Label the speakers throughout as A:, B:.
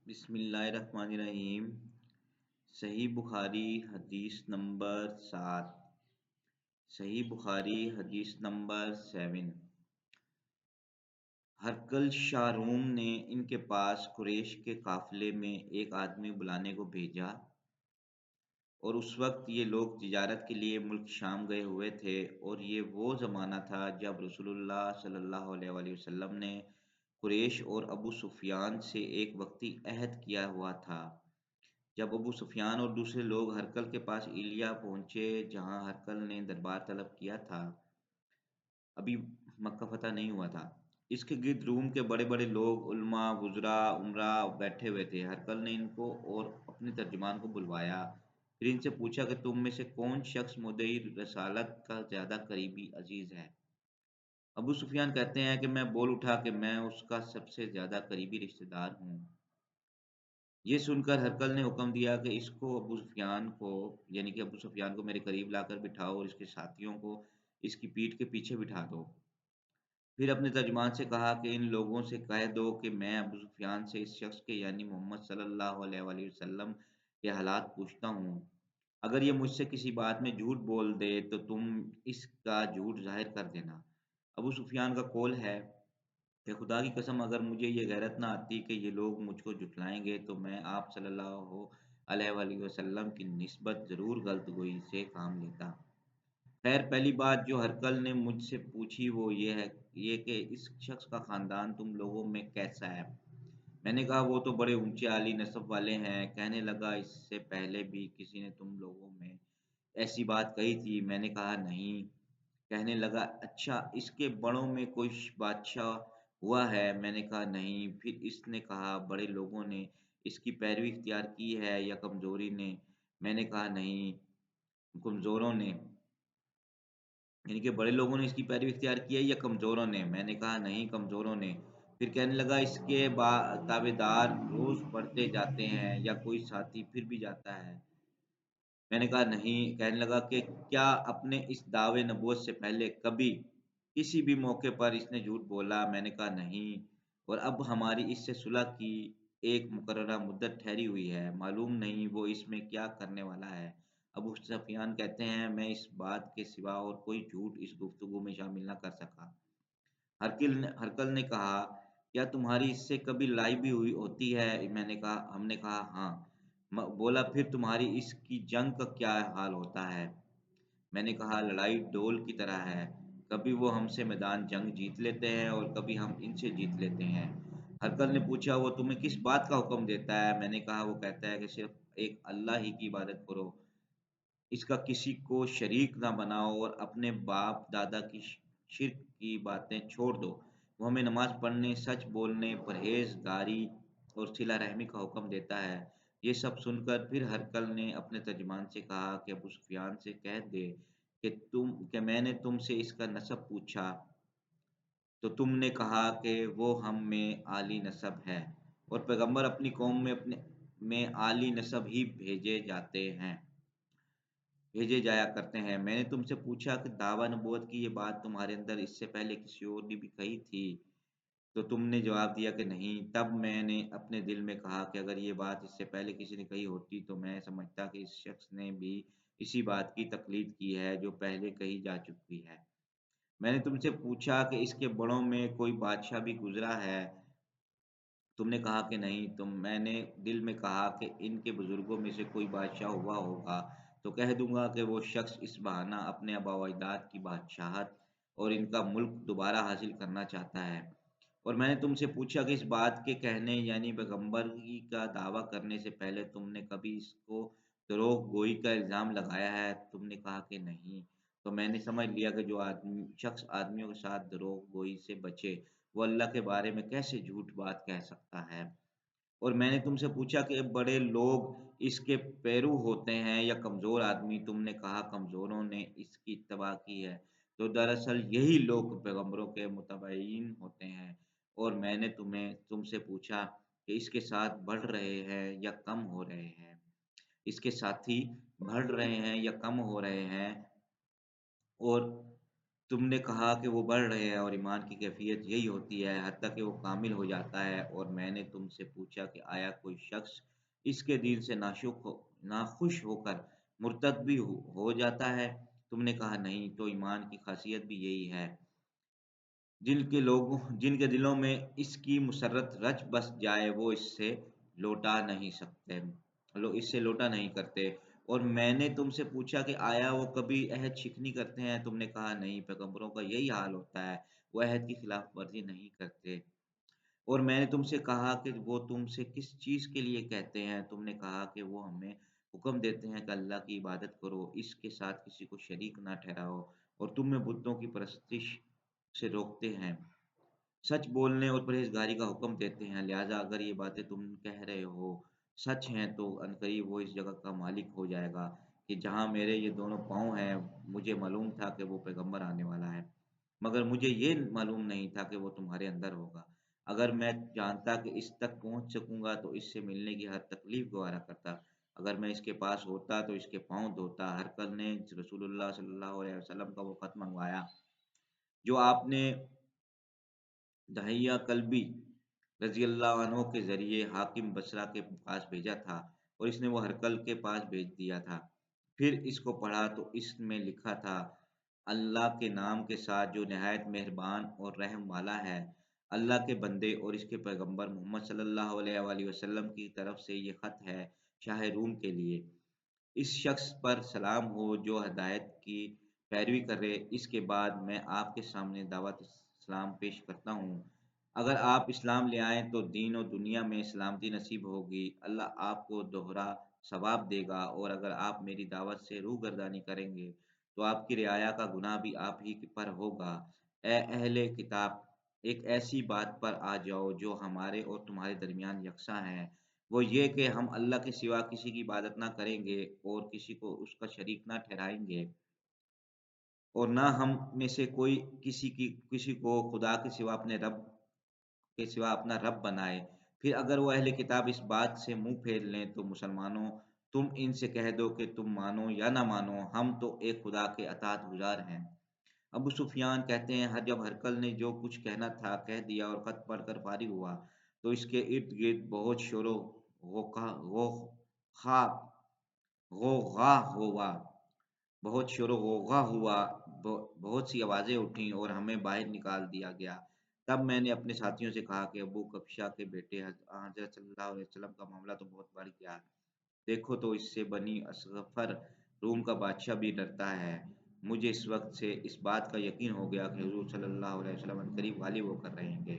A: بسم اللہ الرحمن الرحیم۔ صحیح بخاری حدیث نمبر 7۔ صحیح بخاری حدیث نمبر 7۔ ہرقل شاہ روم نے ان کے پاس قریش کے قافلے میں ایک آدمی بلانے کو بھیجا، اور اس وقت یہ لوگ تجارت کے لیے ملک شام گئے ہوئے تھے، اور یہ وہ زمانہ تھا جب رسول اللہ صلی اللہ علیہ وآلہ وسلم نے قریش اور ابو سفیان سے ایک وقتی عہد کیا ہوا تھا۔ جب ابو سفیان اور دوسرے لوگ ہرقل کے پاس ایلیا پہنچے جہاں ہرقل نے دربار طلب کیا تھا، ابھی مکہ فتح نہیں ہوا تھا، اس کے گرد روم کے بڑے بڑے لوگ، علماء، وزراء، امراء بیٹھے ہوئے تھے۔ ہرقل نے ان کو اور اپنے ترجمان کو بلوایا، پھر ان سے پوچھا کہ تم میں سے کون شخص مدعی رسالت کا زیادہ قریبی عزیز ہے؟ ابو سفیان کہتے ہیں کہ میں بول اٹھا کہ میں اس کا سب سے زیادہ قریبی رشتہ دار ہوں۔ یہ سن کر ہرقل نے حکم دیا کہ اس کو ابو سفیان کو یعنی کہ ابو سفیان کو میرے قریب لا کر بٹھاؤ اور اس کے ساتھیوں کو اس کی پیٹھ کے پیچھے بٹھا دو۔ پھر اپنے ترجمان سے کہا کہ ان لوگوں سے کہہ دو کہ میں ابو سفیان سے اس شخص کے یعنی محمد صلی اللہ علیہ وآلہ وسلم کے حالات پوچھتا ہوں۔ اگر یہ مجھ سے کسی بات میں جھوٹ بول دے تو تم اس کا جھوٹ ظاہر کر دینا۔ ابو سفیان کا قول ہے کہ خدا کی قسم اگر مجھے یہ غیرت نہ آتی کہ یہ لوگ مجھ کو جھٹلائیں گے تو میں آپ صلی اللہ علیہ وآلہ وسلم کی نسبت ضرور غلط گوئی سے کام لیتا۔ خیر، پہلی بات جو ہرقل نے مجھ سے پوچھی وہ یہ کہ اس شخص کا خاندان تم لوگوں میں کیسا ہے؟ میں نے کہا وہ تو بڑے اونچے عالی نسب والے ہیں۔ کہنے لگا اس سے پہلے بھی کسی نے تم لوگوں میں ایسی بات کہی تھی؟ میں نے کہا نہیں۔ کہنے لگا اچھا اس کے بڑوں میں کوئی بادشاہ ہوا ہے؟ میں نے کہا نہیں۔ پھر اس نے کہا بڑے لوگوں نے اس کی پیروی اختیار کی ہے یا کمزوری نے؟ میں نے کہا نہیں، کمزوروں نے، یعنی کہ بڑے لوگوں نے اس کی پیروی اختیار کی ہے یا کمزوروں نے؟ میں نے کہا نہیں، کمزوروں نے۔ پھر کہنے لگا اس کے تابع دار روز بڑھتے جاتے ہیں یا کوئی ساتھی پھر بھی جاتا ہے؟ میں نے کہا نہیں۔ کہنے لگا کہ کیا اپنے اس دعوے نبوت سے پہلے کبھی کسی بھی موقع پر اس نے جھوٹ بولا؟ میں نے کہا نہیں۔ اور اب ہماری اس سے صلح کی ایک مقررہ مدت ٹھہری ہوئی ہے، معلوم نہیں وہ اس میں کیا کرنے والا ہے۔ ابو سفیان کہتے ہیں میں اس بات کے سوا اور کوئی جھوٹ اس گفتگو میں شامل نہ کر سکا۔ ہرقل نے کہا کیا تمہاری اس سے کبھی لڑائی بھی ہوتی ہے؟ ہم نے کہا ہاں۔ بولا پھر تمہاری اس کی جنگ کا کیا حال ہوتا ہے؟ میں نے کہا لڑائی ڈول کی طرح ہے، کبھی وہ ہم سے میدان جنگ جیت لیتے ہیں اور کبھی ہم ان سے جیت لیتے ہیں۔ ہرقل نے پوچھا وہ تمہیں کس بات کا حکم دیتا ہے؟ میں نے کہا وہ کہتا ہے کہ صرف ایک اللہ ہی کی عبادت کرو، اس کا کسی کو شریک نہ بناؤ اور اپنے باپ دادا کی شرک کی باتیں چھوڑ دو۔ وہ ہمیں نماز پڑھنے، سچ بولنے، پرہیزگاری اور صلہ رحمی کا حکم دیتا ہے۔ یہ سب سن کر پھر ہرقل نے اپنے ترجمان سے کہا کہ ابو سفیان سے کہہ دے کہ میں نے تم سے اس کا نسب پوچھا تو تم نے کہا کہ وہ ہم میں عالی نسب ہے، اور پیغمبر اپنی قوم میں اپنے میں عالی نسب ہی بھیجے جایا کرتے ہیں۔ میں نے تم سے پوچھا کہ دعویٰ نبوت کی یہ بات تمہارے اندر اس سے پہلے کسی اور نے بھی کہی تھی تو تم نے جواب دیا کہ نہیں۔ تب میں نے اپنے دل میں کہا کہ اگر یہ بات اس سے پہلے کسی نے کہی ہوتی تو میں سمجھتا کہ اس شخص نے بھی اسی بات کی تقلید کی ہے جو پہلے کہی جا چکی ہے۔ میں نے تم سے پوچھا کہ اس کے بڑوں میں کوئی بادشاہ بھی گزرا ہے؟ تم نے کہا کہ نہیں۔ میں نے دل میں کہا کہ ان کے بزرگوں میں سے کوئی بادشاہ ہوا ہوگا تو کہہ دوں گا کہ وہ شخص اس بہانہ اپنے آباء و اجداد کی بادشاہت اور ان کا ملک دوبارہ حاصل کرنا چاہتا ہے۔ اور میں نے تم سے پوچھا کہ اس بات کے کہنے یعنی پیغمبری کا دعویٰ کرنے سے پہلے تم نے کبھی اس کو دروغ گوئی کا الزام لگایا ہے؟ تم نے کہا کہ نہیں۔ تو میں نے سمجھ لیا کہ جو شخص آدمیوں کے ساتھ دروغ گوئی سے بچے وہ اللہ کے بارے میں کیسے جھوٹ بات کہہ سکتا ہے؟ اور میں نے تم سے پوچھا کہ بڑے لوگ اس کے پیرو ہوتے ہیں یا کمزور آدمی؟ تم نے کہا کمزوروں نے اس کی اتباع کی ہے۔ تو دراصل یہی لوگ پیغمبروں کے متبعین ہوتے ہیں۔ اور میں نے تم سے پوچھا کہ اس کے ساتھ بڑھ رہے ہیں یا کم ہو رہے ہیں؟ اس کے ساتھی بڑھ رہے ہیں یا کم ہو رہے ہیں؟ اور تم نے کہا کہ وہ بڑھ رہے ہیں اور ایمان کی کیفیت یہی ہوتی ہے حتیٰ کہ وہ کامل ہو جاتا ہے، اور میں نے تم سے پوچھا کہ آیا کوئی شخص اس کے دین سے ناخوش ہو کر مرتد بھی ہو جاتا ہے؟ تم نے کہا نہیں، تو ایمان کی خاصیت بھی یہی ہے۔ جن کے دلوں میں اس کی مسرت رچ بس جائے وہ اس سے لوٹا نہیں کرتے۔ اور میں نے تم سے پوچھا کہ آیا وہ کبھی عہد شکنی کرتے ہیں؟ تم نے کہا نہیں، پیغمبروں کا یہی حال ہوتا ہے، وہ عہد کی خلاف ورزی نہیں کرتے۔ اور میں نے تم سے کہا کہ وہ تم سے کس چیز کے لیے کہتے ہیں؟ تم نے کہا کہ وہ ہمیں حکم دیتے ہیں کہ اللہ کی عبادت کرو، اس کے ساتھ کسی کو شریک نہ ٹھہراؤ، اور تمہیں بتوں کی پرستش سے روکتے ہیں، سچ بولنے اور پرہیزگاری کا حکم دیتے ہیں۔ لہذا اگر یہ باتیں تم کہہ رہے ہو سچ ہیں تو عنقریب وہ اس جگہ کا مالک ہو جائے گا کہ جہاں میرے یہ دونوں پاؤں ہیں۔ مجھے معلوم تھا کہ وہ پیغمبر آنے والا ہے، مگر مجھے یہ معلوم نہیں تھا کہ وہ تمہارے اندر ہوگا۔ اگر میں جانتا کہ اس تک پہنچ سکوں گا تو اس سے ملنے کی ہر تکلیف گوارا کرتا۔ اگر میں اس کے پاس ہوتا تو اس کے پاؤں دھوتا۔ ہرقل نے رسول اللہ صلی اللہ علیہ وسلم کا وہ خط منگوایا جو آپ نے دہیہ کلبی رضی اللہ عنہ کے ذریعے حاکم بصرہ کے پاس بھیجا تھا، اور اس نے وہ ہرقل کے پاس بھیج دیا تھا۔ پھر اس کو پڑھا تو اس میں لکھا تھا، اللہ کے نام کے ساتھ جو نہایت مہربان اور رحم والا ہے۔ اللہ کے بندے اور اس کے پیغمبر محمد صلی اللہ علیہ وآلہ وسلم کی طرف سے یہ خط ہے شاہ روم کے لیے۔ اس شخص پر سلام ہو جو ہدایت کی پیروی کرے۔ اس کے بعد میں آپ کے سامنے دعوت اسلام پیش کرتا ہوں۔ اگر آپ اسلام لے آئیں تو دین و دنیا میں سلامتی نصیب ہوگی، اللہ آپ کو دوہرا ثواب دے گا، اور اگر آپ میری دعوت سے روگردانی کریں گے تو آپ کی رعایا کا گناہ بھی آپ ہی پر ہوگا۔ اے اہل کتاب، ایک ایسی بات پر آ جاؤ جو ہمارے اور تمہارے درمیان یکساں ہے، وہ یہ کہ ہم اللہ کے سوا کسی کی عبادت نہ کریں گے اور کسی کو اس کا شریک نہ ٹھہرائیں گے، اور نہ ہم میں سے کوئی کسی کو خدا کے سوا اپنا رب بنائے۔ پھر اگر وہ اہل کتاب اس بات سے منہ پھیر لیں تو مسلمانوں، تم ان سے کہہ دو کہ تم مانو یا نہ مانو، ہم تو ایک خدا کے اطاعت گزار ہیں۔ ابو سفیان کہتے ہیں، جب ہرقل نے جو کچھ کہنا تھا کہہ دیا اور خط پڑھ کر فارغ ہوا تو اس کے ارد گرد بہت شور و غوغا غوغا ہوا بہت شور و غوغا ہوا، بہت سی آوازیں اٹھیں اور ہمیں باہر نکال دیا گیا۔ تب میں نے اپنے ساتھیوں سے کہا کہ ابو کبشہ کے بیٹے حضرت صلی اللہ علیہ وسلم کا معاملہ تو بہت بڑھ گیا، دیکھو تو اس سے بنی اصغفر روم کا بادشاہ بھی ڈرتا ہے۔ مجھے اس وقت سے اس بات کا یقین ہو گیا کہ حضور صلی اللہ علیہ وسلم عنقریب غالب ہو کر رہیں گے،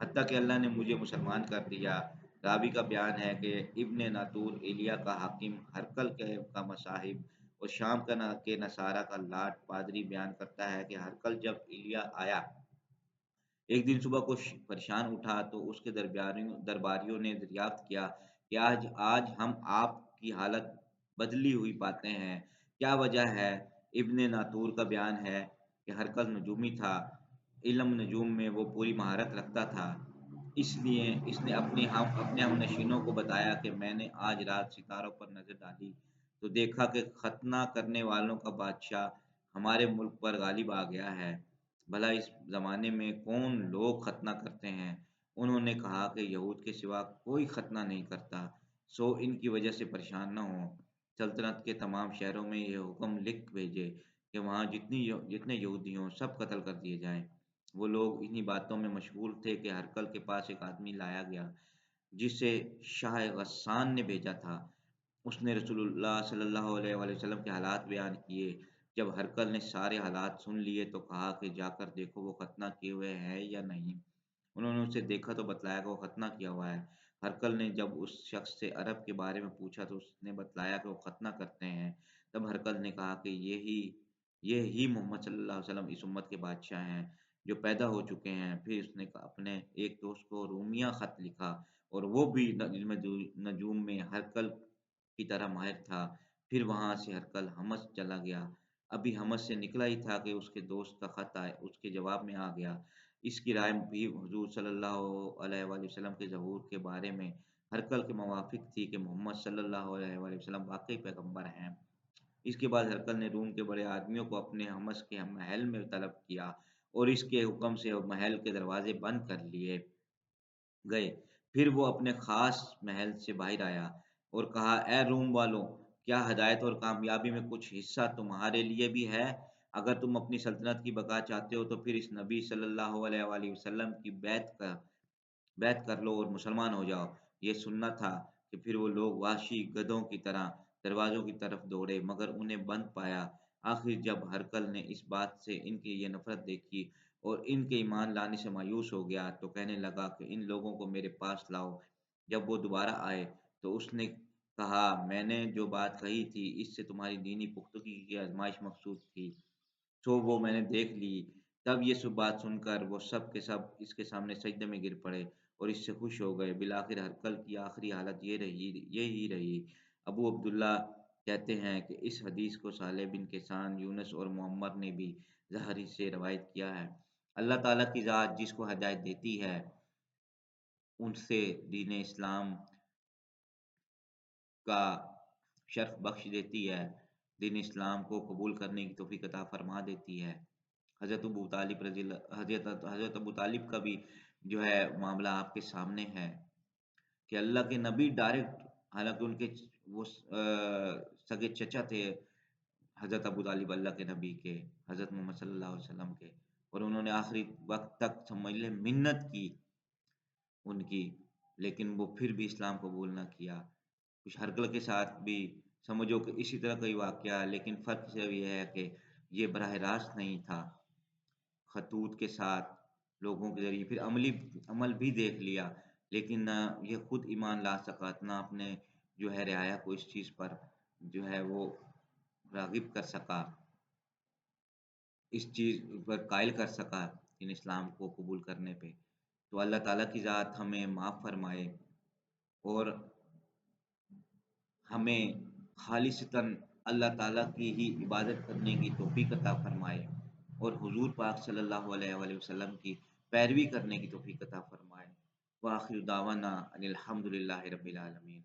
A: حتیٰ کہ اللہ نے مجھے مسلمان کر دیا۔ راوی کا بیان ہے کہ ابن ناطور ایلیا کا حاکم، ہرقل کا مصاحب اور شام کے نصارہ کا لاٹ پادری بیان کرتا ہے کہ ہرقل جب ایلیا آیا ایک دن صبح کو پریشان اٹھا تو اس کے درباریوں نے دریافت کیا کہ آج ہم آپ کی حالت بدلی ہوئی پاتے ہیں، کیا وجہ ہے؟ ابن ناطور کا بیان ہے کہ ہرقل نجومی تھا، علم نجوم میں وہ پوری مہارت رکھتا تھا، اس لیے اس نے اپنے ہم نشینوں کو بتایا کہ میں نے آج رات ستاروں پر نظر ڈالی تو دیکھا کہ ختنہ کرنے والوں کا بادشاہ ہمارے ملک پر غالب آ گیا ہے، بھلا اس زمانے میں کون لوگ ختنہ کرتے ہیں؟ انہوں نے کہا کہ یہود کے سوا کوئی ختنہ نہیں کرتا، سو ان کی وجہ سے پریشان نہ ہوں۔ سلطنت کے تمام شہروں میں یہ حکم لکھ بھیجے کہ وہاں جتنے یہودی ہوں سب قتل کر دیے جائیں۔ وہ لوگ انہی باتوں میں مشغول تھے کہ ہرقل کے پاس ایک آدمی لایا گیا جسے شاہ غسان نے بھیجا تھا۔ اس نے رسول اللہ صلی اللہ علیہ وآلہ وسلم کے حالات بیان کیے۔ جب ہرقل نے سارے حالات سن لیے تو کہا کہ جا کر دیکھو وہ ختنہ کیے ہوئے ہیں یا نہیں۔ انہوں نے اسے دیکھا تو بتلایا کہ وہ ختنہ کیا ہوا ہے۔ ہرقل نے جب اس شخص سے عرب کے بارے میں پوچھا تو اس نے بتلایا کہ وہ ختنہ کرتے ہیں۔ تب ہرقل نے کہا کہ یہ ہی محمد صلی اللہ علیہ وسلم اس امت کے بادشاہ ہیں جو پیدا ہو چکے ہیں۔ پھر اس نے اپنے ایک دوست کو رومیہ خط لکھا، اور وہ بھی علم نجوم میں ہرقل کی طرح ماہر تھا۔ پھر وہاں سے ہرقل حمص چلا گیا۔ ابھی حمص سے نکلا ہی تھا کہ اس کے دوست کا خط اس کے جواب میں آ گیا۔ اس کی رائے بھی حضور صلی اللہ علیہ وآلہ وسلم کے ظہور کے بارے میں ہرقل کے موافق تھی کہ محمد صلی اللہ علیہ وآلہ وسلم واقعی پیغمبر ہیں۔ اس کے بعد ہرقل نے روم کے بڑے آدمیوں کو اپنے حمس کے محل میں طلب کیا اور اس کے حکم سے محل کے دروازے بند کر لیے گئے۔ پھر وہ اپنے خاص محل سے باہر آیا اور کہا، اے روم والوں! کیا ہدایت اور کامیابی میں کچھ حصہ تمہارے لیے بھی ہے؟ اگر تم اپنی سلطنت کی بقا چاہتے ہو تو پھر اس نبی صلی اللہ علیہ وآلہ وسلم کی بیعت کر لو اور مسلمان ہو جاؤ۔ یہ سننا تھا کہ پھر وہ لوگ وحشی گدھوں کی طرح دروازوں کی طرف دوڑے مگر انہیں بند پایا۔ آخر جب ہرقل نے اس بات سے ان کی یہ نفرت دیکھی اور ان کے ایمان لانے سے مایوس ہو گیا تو کہنے لگا کہ ان لوگوں کو میرے پاس لاؤ۔ جب وہ دوبارہ آئے تو اس نے کہا، میں نے جو بات کہی تھی اس سے تمہاری دینی پختگی کی آزمائش مقصود تھی، سو وہ میں نے دیکھ لی۔ تب یہ سب بات سن کر وہ سب کے سب اس کے سامنے سجدے میں گر پڑے اور اس سے خوش ہو گئے۔ بالآخر ہرقل کی آخری حالت یہی رہی۔ ابو عبداللہ کہتے ہیں کہ اس حدیث کو صالح بن کیسان، یونس اور معمر نے بھی ظاہری سے روایت کیا ہے۔ اللہ تعالیٰ کی ذات جس کو ہدایت دیتی ہے ان سے دین اسلام کا شرف بخش دیتی ہے، دین اسلام کو قبول کرنے کی توفیق عطا فرما دیتی ہے۔ حضرت ابو طالب کا بھی جو ہے معاملہ آپ کے سامنے ہے کہ اللہ کے نبی ڈائریکٹ، حالانکہ ان کے وہ سگے چچا تھے حضرت ابو طالب اللہ کے نبی کے، حضرت محمد صلی اللہ علیہ وسلم کے، اور انہوں نے آخری وقت تک سمجھ لے منت کی ان کی، لیکن وہ پھر بھی اسلام قبول نہ کیا۔ کچھ ہرکل کے ساتھ بھی سمجھو کہ اسی طرح کا ہی واقعہ ہے، لیکن فرق صرف یہ ہے کہ یہ براہ راست نہیں تھا، خطوط کے ساتھ لوگوں کے ذریعے پھر عمل بھی دیکھ لیا، لیکن نہ یہ خود ایمان لا سکا، نہ اپنے جو ہے رعایا کو اس چیز پر جو ہے وہ راغب کر سکا، اس چیز پر قائل کر سکا ان اسلام کو قبول کرنے پہ۔ تو اللہ تعالیٰ کی ذات ہمیں معاف فرمائے اور ہمیں خالصتاً اللہ تعالیٰ کی ہی عبادت کرنے کی توفیق عطا فرمائے اور حضور پاک صلی اللہ علیہ وآلہ وسلم کی پیروی کرنے کی توفیق عطا فرمائے۔ وآخر دعوانا ان الحمد للہ رب العالمین۔